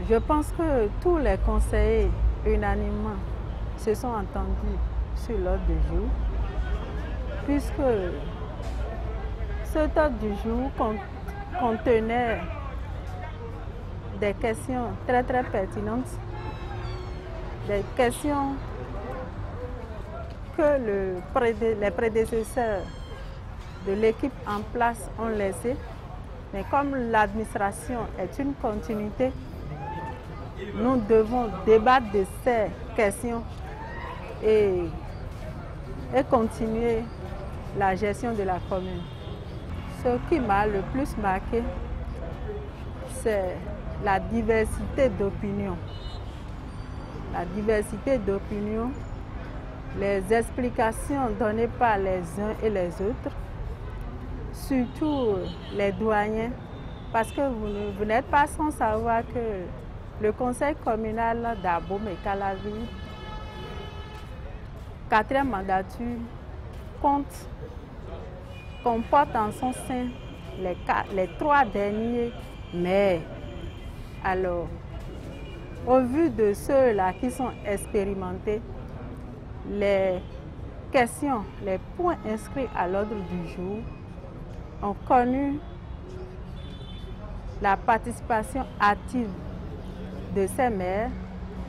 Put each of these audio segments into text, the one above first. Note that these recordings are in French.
Je pense que tous les conseillers unanimement se sont entendus sur l'ordre du jour, puisque cet ordre du jour contenait des questions très pertinentes, des questions que les prédécesseurs de l'équipe en place ont laissées. Mais comme l'administration est une continuité, nous devons débattre de ces questions et continuer la gestion de la commune. Ce qui m'a le plus marqué, c'est la diversité d'opinions. La diversité d'opinions, les explications données par les uns et les autres, surtout les douaniers, parce que vous n'êtes pas sans savoir que le conseil communal d'Abom et Calavi, 4e mandature, comporte en son sein les 3 derniers maires. Alors, au vu de ceux-là qui sont expérimentés, les questions, les points inscrits à l'ordre du jour ont connu la participation active de ces maires,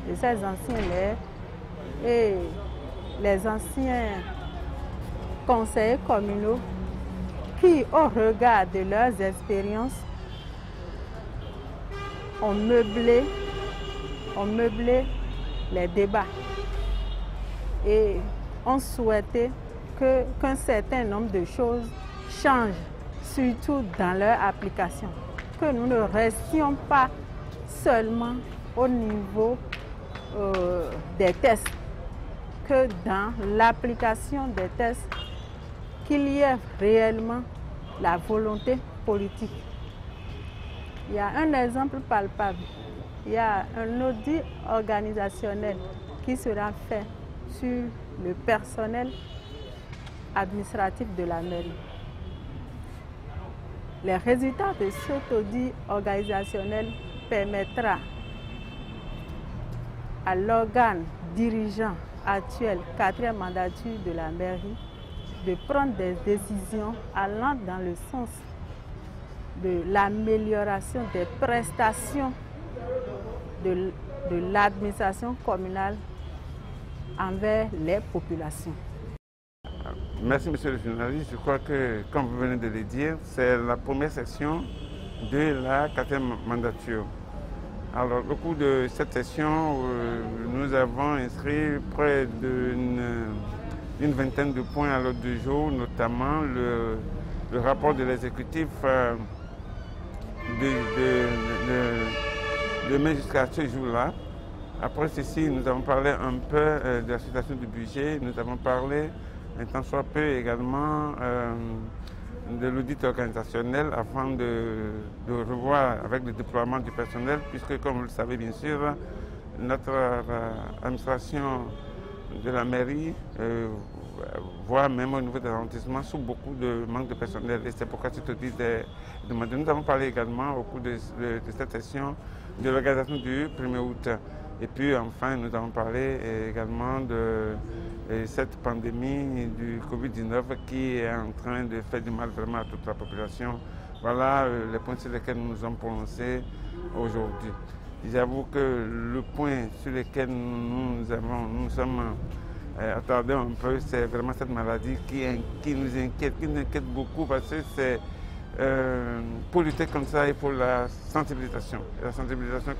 de ces anciens maires et les anciens conseillers communaux qui, au regard de leurs expériences, ont meublé les débats et ont souhaité qu'un certain nombre de choses changent, surtout dans leur application. Que nous ne restions pas seulement au niveau des tests, que dans l'application des tests, qu'il y ait réellement la volonté politique. Il y a un exemple palpable. Il y a un audit organisationnel qui sera fait sur le personnel administratif de la mairie. Les résultats de cet audit organisationnel permettra à l'organe dirigeant actuel, 4e mandature de la mairie, de prendre des décisions allant dans le sens de l'amélioration des prestations de l'administration communale envers les populations. Merci, monsieur le journaliste. Je crois que, comme vous venez de le dire, c'est la première session de la 4e mandature. Alors, au cours de cette session, nous avons inscrit près d'une vingtaine de points à l'ordre du jour, notamment le rapport de l'exécutif de mai jusqu'à ce jour-là. Après ceci, nous avons parlé un peu de la situation du budget, nous avons parlé un tant soit peu également de l'audit organisationnel afin de revoir avec le déploiement du personnel, puisque comme vous le savez bien sûr, notre administration de la mairie, voire même au niveau des arrondissements, sous beaucoup de manque de personnel. Et c'est pourquoi cet audit est demandé. Nous avons parlé également au cours de cette session de l'organisation du 1er août. Et puis enfin, nous avons parlé également de cette pandémie du Covid-19 qui est en train de faire du mal vraiment à toute la population. Voilà les points sur lesquels nous nous sommes prononcés aujourd'hui. J'avoue que le point sur lequel nous sommes attardés un peu, c'est vraiment cette maladie qui nous inquiète beaucoup, parce que c'est pour lutter comme ça, il faut la sensibilisation. La sensibilisation